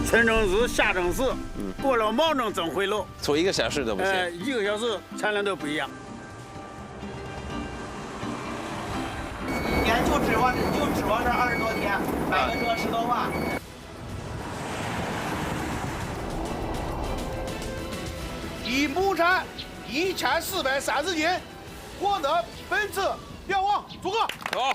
村城市、下城市，过了毛城总回路，错1个小时都不行。1个小时产量都不一样。一年就指望这20多天，买个车10多万。一亩产1430斤，获得本次标王诸葛。好。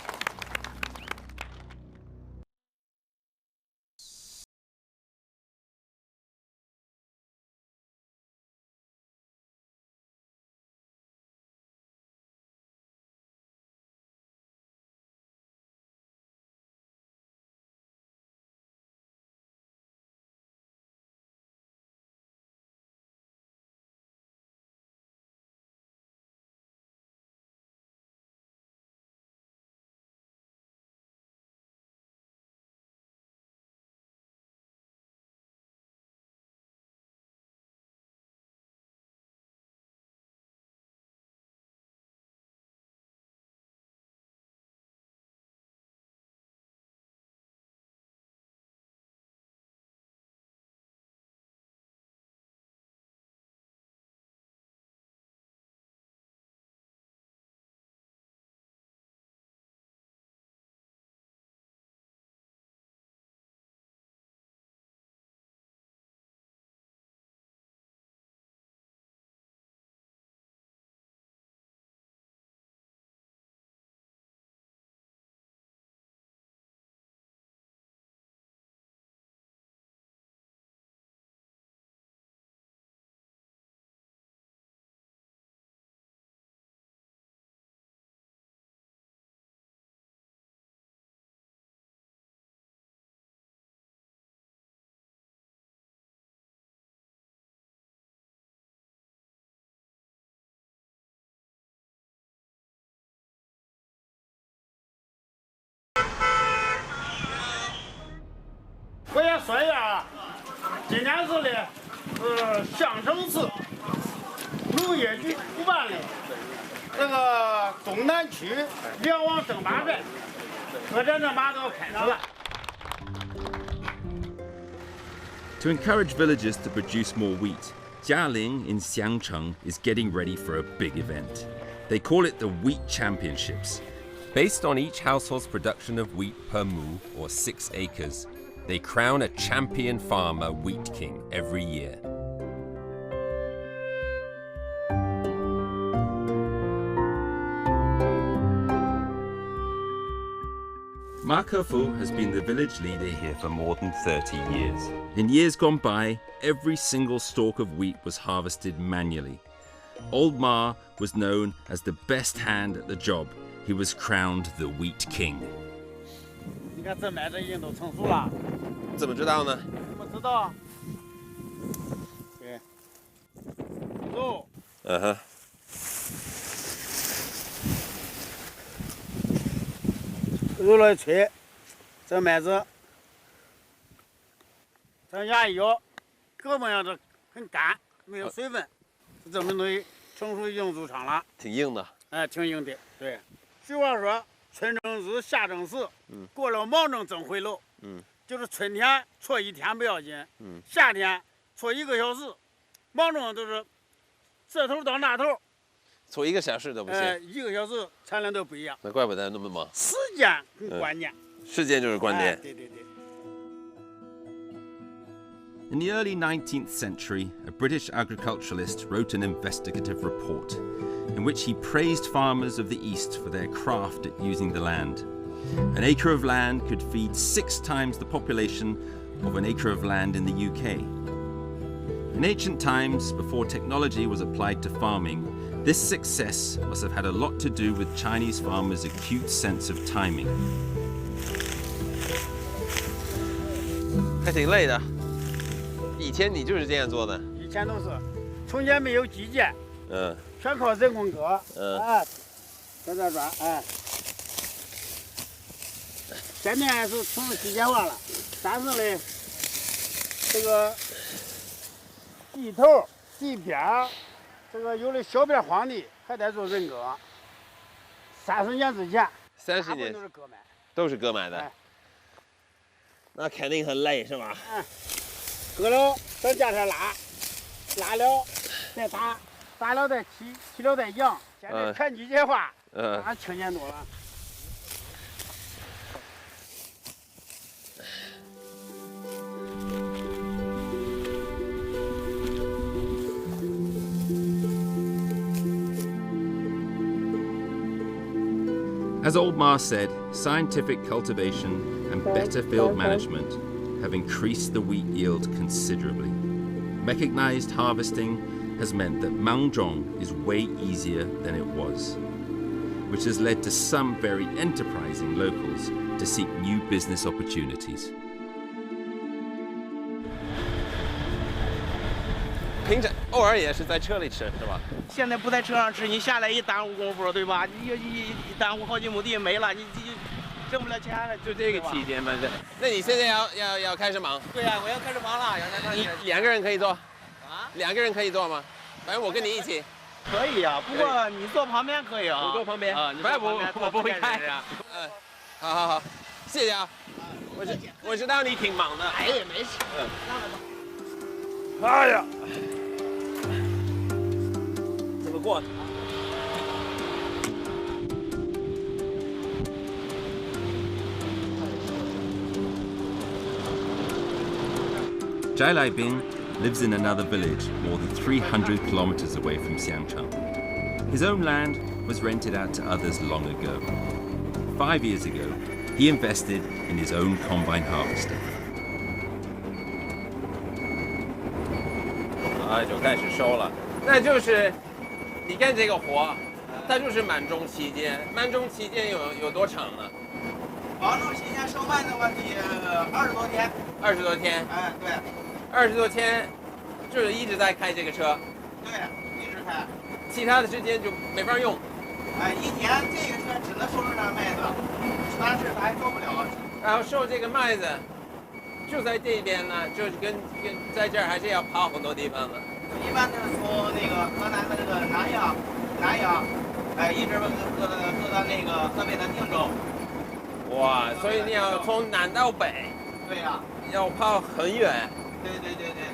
我也说一下啊，今天是的项城市农业局主办的这个东南区粮网争霸赛，各站的马都开始了。 To encourage villagers to produce more wheat, Jialing in Xiangcheng is getting ready for a big event. They call it the Wheat Championships. Based on each household's production of wheat per mu, or 6 acres, they crown a champion farmer wheat king every year. Ma Kefu has been the village leader Here for more than 30 years. In years gone by, every single stalk of wheat was harvested manually. Old Ma was known as the best hand at the job. He was crowned the Wheat King. 你看这麦子已经都成熟了，怎么知道呢？怎么知道啊？对，走。嗯哼。揉了一吹，这麦子这牙一咬，胳膊上这很干，没有水分，证明东西成熟已经入场了。挺硬的。哎，挺硬的。对，俗话说，春正日，夏正时，过了毛正正回炉。就是春天错1天不要紧，夏天错1个小时，毛正都是这头到那头，错1个小时都不行。1个小时产量都不一样。那怪不得那么忙。时间很关键。时间就是关键。对对对。 In the early 19th century, a British agriculturalist wrote an investigative report in which he praised farmers of the East for their craft at using the land. An acre of land could feed 6 times the population of an acre of land in the UK. In ancient times, before technology was applied to farming, this success must have had a lot to do with Chinese farmers' acute sense of timing. 还挺累的。以前你就是这样做的？以前都是，从前没有机械，全靠人工割，在这转，现在是成了机械化了，但是呢，这个地头、地边儿，这个有的小边荒地还得做人割。30年之前，30年都是割买，都是割买的，那肯定很累是吧？割了等架上拉了再打，打了再起了再养。现在全机械化，轻便多了。As old Ma said, scientific cultivation and better field management have increased the wheat yield considerably. Mechanized harvesting has meant that Mangzhong is way easier than it was, which has led to some very enterprising locals to seek new business opportunities. 平常偶尔也是在车里吃，是吧？现在不在车上吃，你下来一耽误功夫，对吧？你一耽误好几亩地没了，你挣不了钱了。就这个期间嘛，这。那你现在要开始忙？对呀，我要开始忙了。你2个人可以做？啊？2个人可以做吗？反正我跟你一起。可以呀，不过你坐旁边可以啊。我坐旁边。啊，反正我不会开。好，谢谢啊。我知道你挺忙的。哎呀，没事。哎呀。怎么过？ Zhai Laibing lives in another village more than 300 kilometers away from Xiangcheng. His own land was rented out to others long ago. 5 years ago, he invested in his own combine harvester. 就开始收了，那就是你干这个活，它就是满种期间。满种期间有多长呢？满种期间收麦的话得20多天。20多天？哎，对。 20多天，就是一直在开这个车。对，一直开。其他的时间就没法用。哎，一年这个车只能收这点麦子，但是它还收不了。然后收这个麦子，就在这边呢，就是跟在这儿还是要跑很多地方的。一般是从那个河南的这个南阳，哎，一直喝到那个河北的定州。哇，所以你要从南到北。对呀。要跑很远。 对。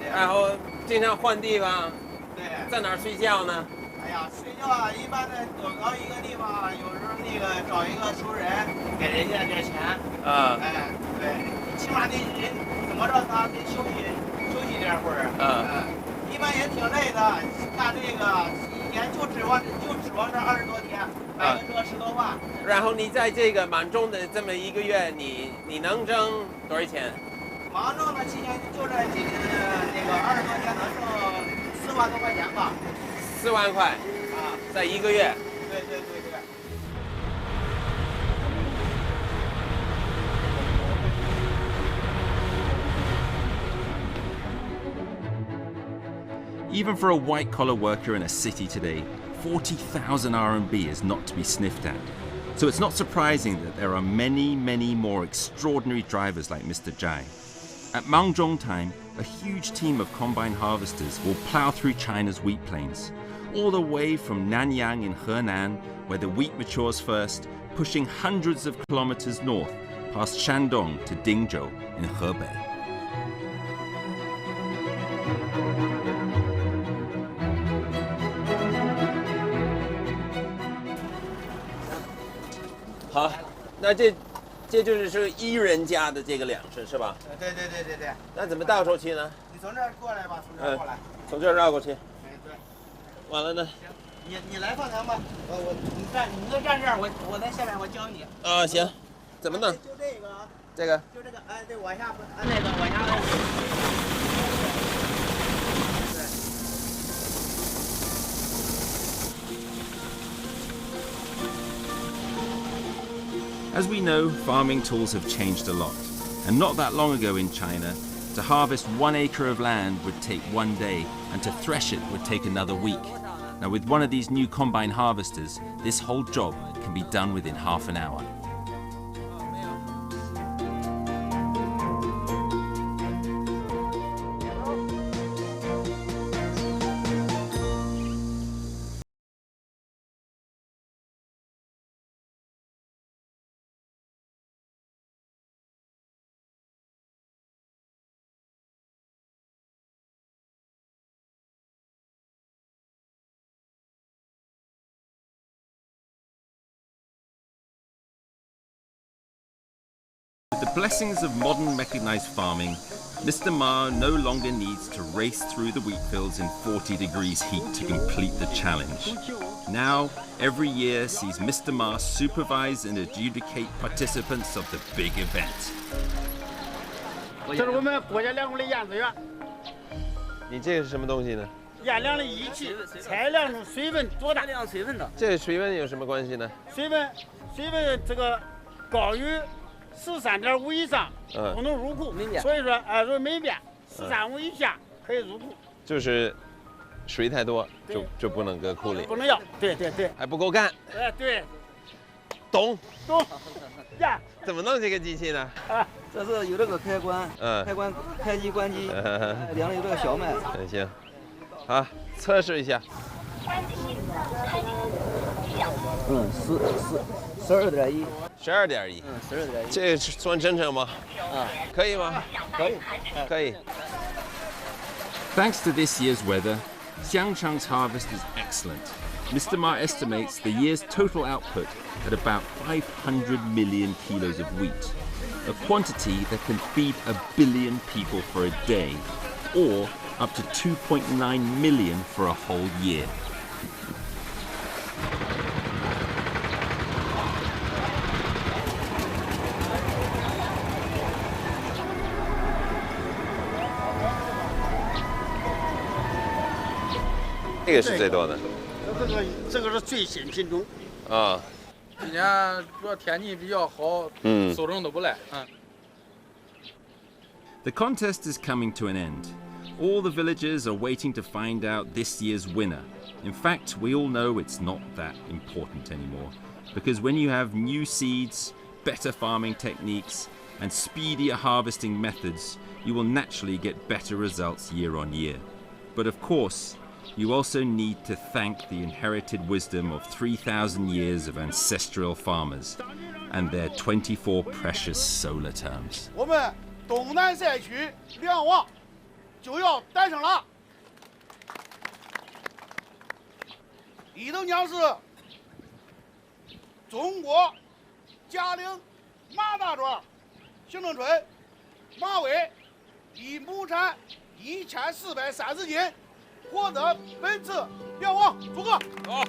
然后经常换地方。对。在哪儿睡觉呢？哎呀，睡觉啊，一般的走到一个地方，有时候那个找一个熟人，给人家点钱。啊。哎，对，起码得人怎么着他得休息点会儿。一般也挺累的，干这个一年就指望这20多天，买个车10多万。然后你在这个满种的这么1个月，你能挣多少钱？ 忙挣的期间就这那个20多天能挣4万多块钱吧。4万块啊，在1个月。对。 Even for a white-collar worker in a city today, 40,000 RMB is not to be sniffed at. So it's not surprising that there are many, many more extraordinary drivers like Mr. Zhai. At Mangzhong time, a huge team of combine harvesters will plow through China's wheat plains, all the way from Nanyang in Henan, where the wheat matures first, pushing hundreds of kilometers north, past Shandong to Dingzhou in Hebei. 好，那这就是1人家的这个粮食是吧？对。那怎么到处去呢？你从这儿过来吧，从这儿过来。从这儿绕过去。哎，对。完了呢？行，你来放糖吧。你就站这儿，我在下面我教你。啊，行。怎么弄？就这个啊。这个。就这个，哎，对，往下按那个往下按。对。 As we know, farming tools have changed a lot. And not that long ago in China, to harvest 1 acre of land would take 1 day, and to thresh it would take another week. Now with one of these new combine harvesters, this whole job can be done within half an hour. blessings of modern mechanized farming, Mr. Ma no longer needs to race through the wheat fields in 40 degrees heat to complete the challenge. Now, every year sees Mr. Ma supervise and adjudicate participants of the big event. 这是我们国家粮库的验资员，你这个是什么东西呢？验量的仪器，测量出水分多大。量水分的。这个水温有什么关系呢？水分这个高于13.5以上不能入库，所以说如果没变13.5以下可以入库。就是水太多就不能搁库里，不能要。对，还不够干。对，懂。呀，怎么弄这个机器呢？这是有这个开关，开关开机关机，量了有这个小麦。行，好，测试一下。12.1。12.1。12.1。这算正常吗？可以吗？可以。Thanks to this year's weather, Xiangchang's harvest is excellent. Mr. Ma estimates the year's total output at about 500 million kilos of wheat, a quantity that can feed 1 billion people for a day, or up to 2.9 million for a whole year. This is the most. 这个是最新品种。今年主要天气比较好，收成都不赖。The contest is coming to an end. All the villagers are waiting to find out this year's winner. In fact, we all know it's not that important anymore, because when you have new seeds, better farming techniques, and speedier harvesting methods, you will naturally get better results year on year. But of course, you also need to thank the inherited wisdom of 3,000 years of ancestral farmers and their 24 precious solar terms. 我们东南赛区梁王就要诞生了，一等奖是中国嘉陵马大庄行政村马尾，以亩产1430斤。获得本次梁王，祝贺！好。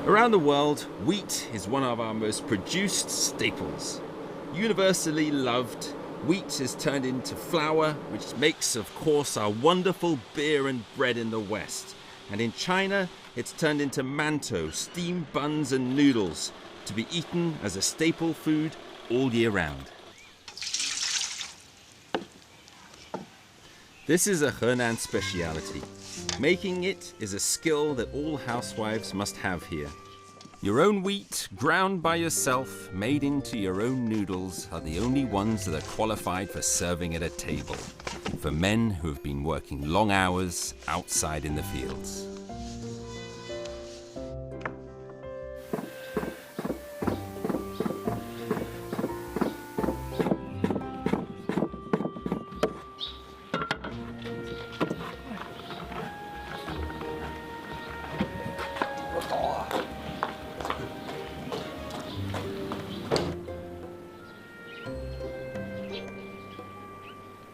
Around the world, wheat is one of our most produced staples. Universally loved, wheat is turned into flour, which makes, of course, our wonderful beer and bread in the West. And in China, it's turned into mantou, steamed buns and noodles to be eaten as a staple food all year round. This is a Henan speciality. Making it is a skill that all housewives must have here. Your own wheat, ground by yourself, made into your own noodles, are the only ones that are qualified for serving at a table, for men who have been working long hours outside in the fields.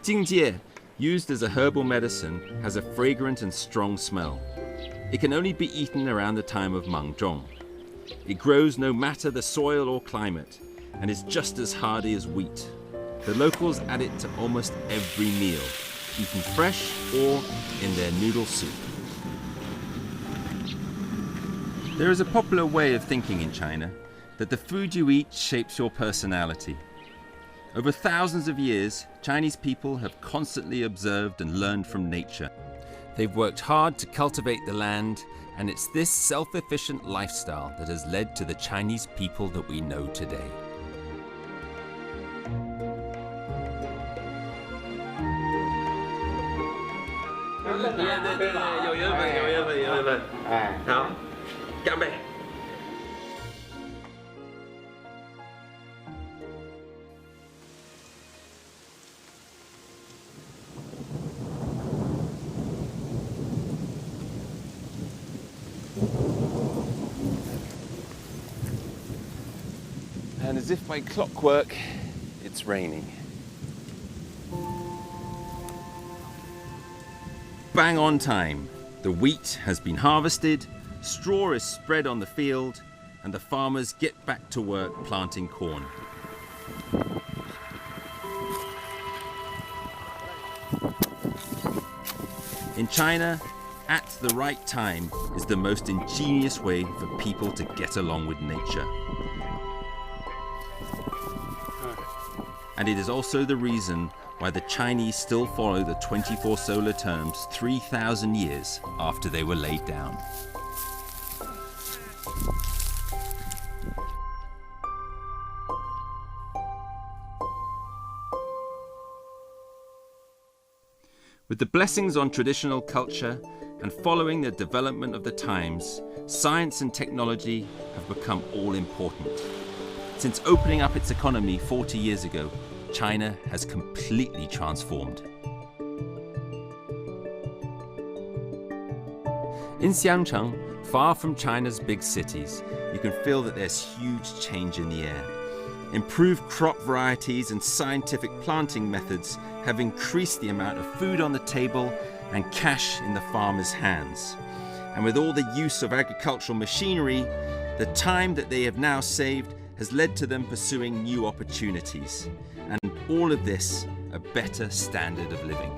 Jingjie, used as a herbal medicine, has a fragrant and strong smell. It can only be eaten around the time of Mangzhong. It grows no matter the soil or climate, and is just as hardy as wheat. The locals add it to almost every meal, eaten fresh or in their noodle soup. There is a popular way of thinking in China that the food you eat shapes your personality. Over thousands of years, Chinese people have constantly observed and learned from nature. They've worked hard to cultivate the land, and it's this self-efficient lifestyle that has led to the Chinese people that we know today. As if by clockwork, it's raining. Bang on time. The wheat has been harvested, straw is spread on the field, and the farmers get back to work planting corn. In China, at the right time is the most ingenious way for people to get along with nature. And it is also the reason why the Chinese still follow the 24 solar terms 3,000 years after they were laid down. With the blessings on traditional culture and following the development of the times, science and technology have become all important. Since opening up its economy 40 years ago, China has completely transformed. In Xiangcheng, far from China's big cities, you can feel that there's huge change in the air. Improved crop varieties and scientific planting methods have increased the amount of food on the table and cash in the farmers' hands. And with all the use of agricultural machinery, the time that they have now saved has led to them pursuing new opportunities. And all of this, a better standard of living.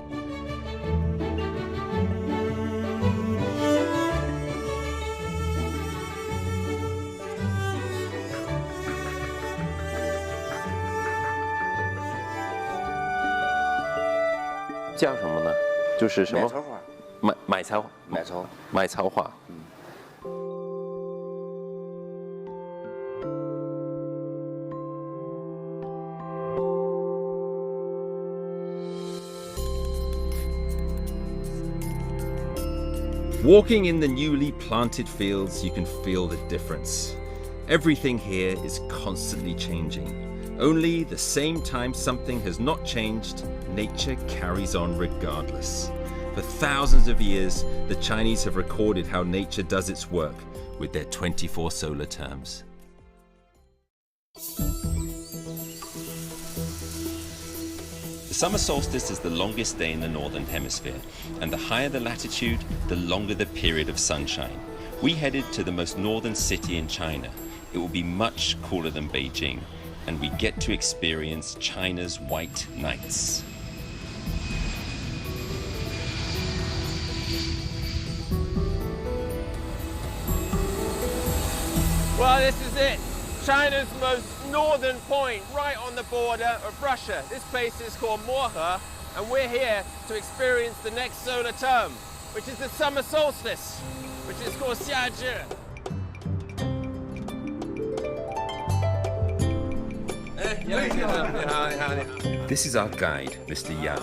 叫什么呢？就是什么？买草花。买草。买草花。Walking in the newly planted fields, you can feel the difference. Everything here is constantly changing. Only the same time something has not changed, nature carries on regardless. For thousands of years, the Chinese have recorded how nature does its work with their 24 solar terms. The summer solstice is the longest day in the northern hemisphere, and the higher the latitude, the longer the period of sunshine. We headed to the most northern city in China. It will be much cooler than Beijing, and we get to experience China's white nights. Well, this is it. China's most northern point, right on the border of Russia. This place is called Mohe, and we're here to experience the next solar term, which is the summer solstice, which is called Xiazhi. This is our guide, Mr. Yang,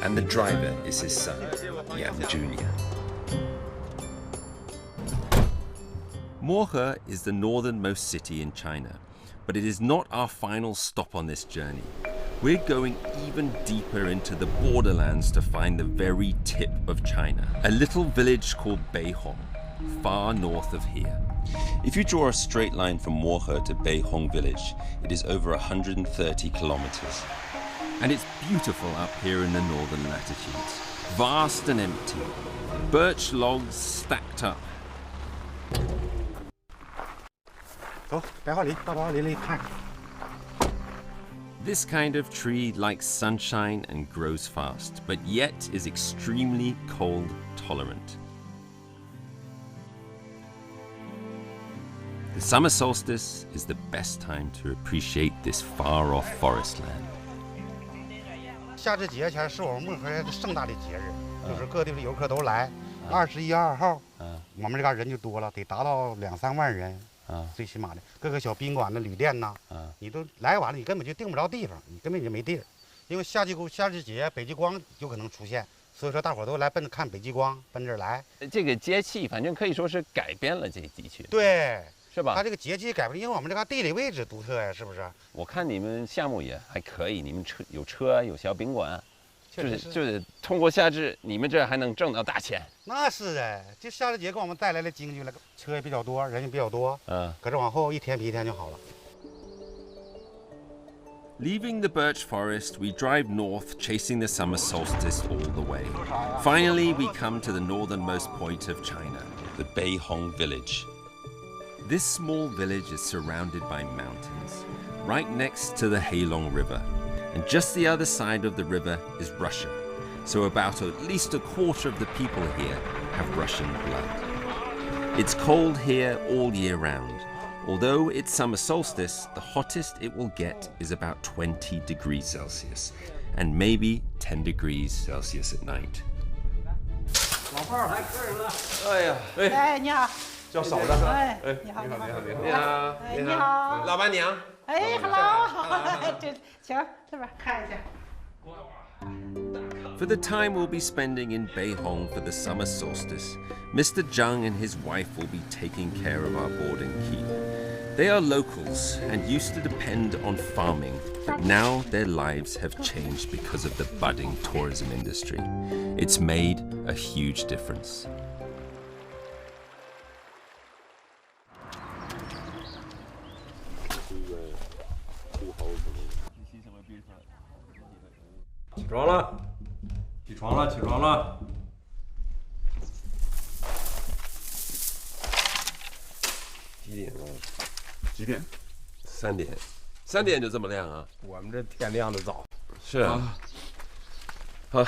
and the driver is his son, Yang Jr. Mohe is the northernmost city in China, but it is not our final stop on this journey. We're going even deeper into the borderlands to find the very tip of China, a little village called Beihong, far north of here. If you draw a straight line from Mohe to Beihong village, it is over 130 kilometers. And it's beautiful up here in the northern latitudes, vast and empty, birch logs stacked up. This kind of tree likes sunshine and grows fast, but yet is extremely cold tolerant. The summer solstice is the best time to appreciate this far-off forest land. 夏至节前是我们漠河的盛大的节日，就是各地的游客都来。21、22号，我们这嘎人就多了，得达到2、3万人。最起码的各个小宾馆的旅店呐，你都来晚了，你根本就订不着地方，你根本就没地儿。因为夏至节北极光有可能出现，所以说大伙都来奔着看北极光，奔这儿来。这个节气反正可以说是改变了这地区，对，是吧？它这个节气改变，因为我们这个地理位置独特呀，是不是？我看你们项目也还可以，你们车有小宾馆，就是通过夏至，你们这还能挣到大钱。那是的，这夏至节给我们带来了经济了，车也比较多，人也比较多。搁这往后一天比一天就好了。Leaving the birch forest, we drive north, chasing the summer solstice all the way. Finally, we come to the northernmost point of China, the Beihong village. This small village is surrounded by mountains, right next to the Heilong River. And just the other side of the river is Russia. So about at least a quarter of the people here have Russian blood. It's cold here all year round. Although it's summer solstice, the hottest it will get is about 20 degrees Celsius, and maybe 10 degrees Celsius at night. 老炮儿来客人了。哎呀，哎，你好。叫嫂子。哎，你好，你好，你好，你好。你好，你好。老板娘。哎 ，hello， 这行，这边看一下。 For the time we'll be spending in Beihong for the summer solstice, Mr. Zhang and his wife will be taking care of our board and keep. They are locals and used to depend on farming, but now their lives have changed because of the budding tourism industry. It's made a huge difference.起床了，起床了。几点了？几点？3点。3点就这么亮啊？我们这天亮的早。是啊。好，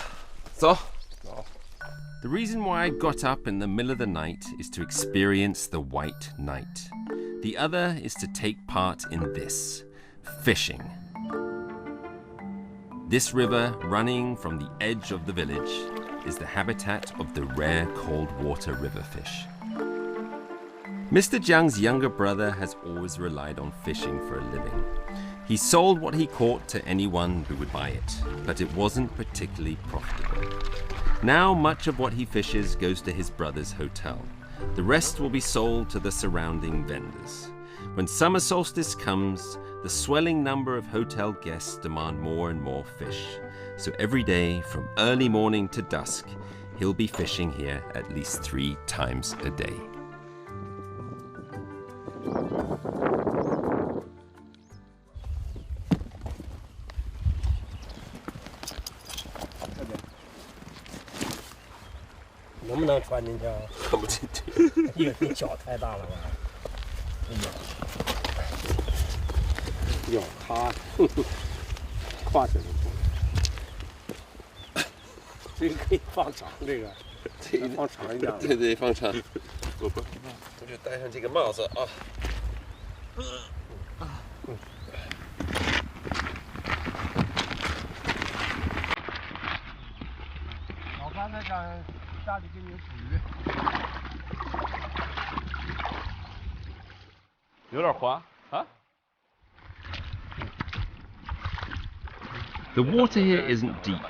走。走。 The reason why I got up in the middle of the night is to experience the white night. The other is to take part in this, fishing. This river, running from the edge of the village, is the habitat of the rare cold water river fish. Mr. Jiang's younger brother has always relied on fishing for a living. He sold what he caught to anyone who would buy it, but it wasn't particularly profitable. Now much of what he fishes goes to his brother's hotel. The rest will be sold to the surrounding vendors. When summer solstice comes, the swelling number of hotel guests demand more and more fish. So every day, from early morning to dusk, he'll be fishing here at least 3 times a day. 能不能穿进去啊？穿不进去。因为你脚太大了吧？要他跨起来，这个可以放长，这个放长一点。对对，放长。我就戴上这个帽子啊。老三在家里给你捕鱼。有点滑啊。 The water here isn't deep.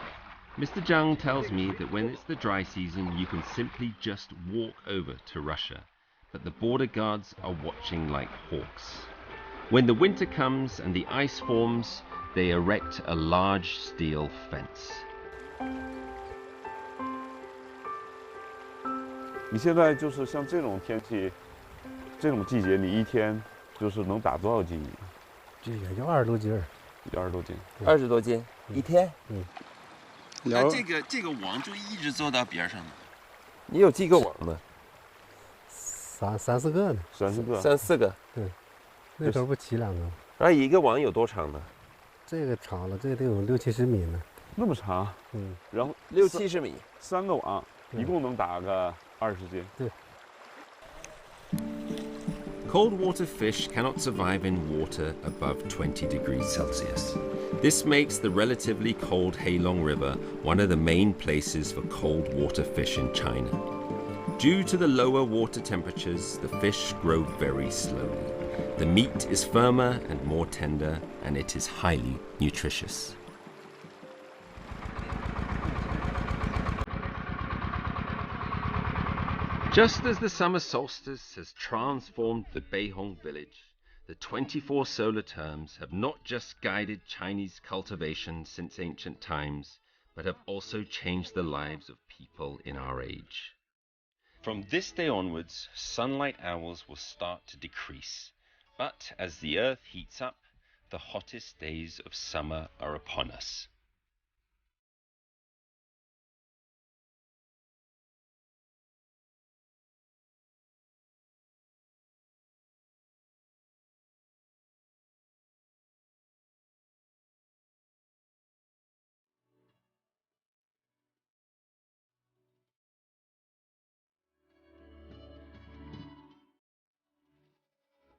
Mr. Zhang tells me that when it's the dry season, you can simply just walk over to Russia, but the border guards are watching like hawks. When the winter comes and the ice forms, they erect a large steel fence. 你现在就是像这种天气，这种季节，你一天就是能打多少斤鱼？这也就20多斤儿，20多斤，20多斤一天。嗯。那这个网就一直做到边上呢。你有几个网呢？3、4个呢。3、4个。对，那头不起2个。那一个网有多长呢？这个长了，这个得有60、70米呢。那么长？嗯。然后60、70米，3个网，一共能打个20斤。对。 Cold water fish cannot survive in water above 20 degrees Celsius. This makes the relatively cold Heilong River one of the main places for cold water fish in China. Due to the lower water temperatures, the fish grow very slowly. The meat is firmer and more tender, and it is highly nutritious. Just as the summer solstice has transformed the Beihong village, the 24 solar terms have not just guided Chinese cultivation since ancient times, but have also changed the lives of people in our age. From this day onwards, sunlight hours will start to decrease, but as the earth heats up, the hottest days of summer are upon us.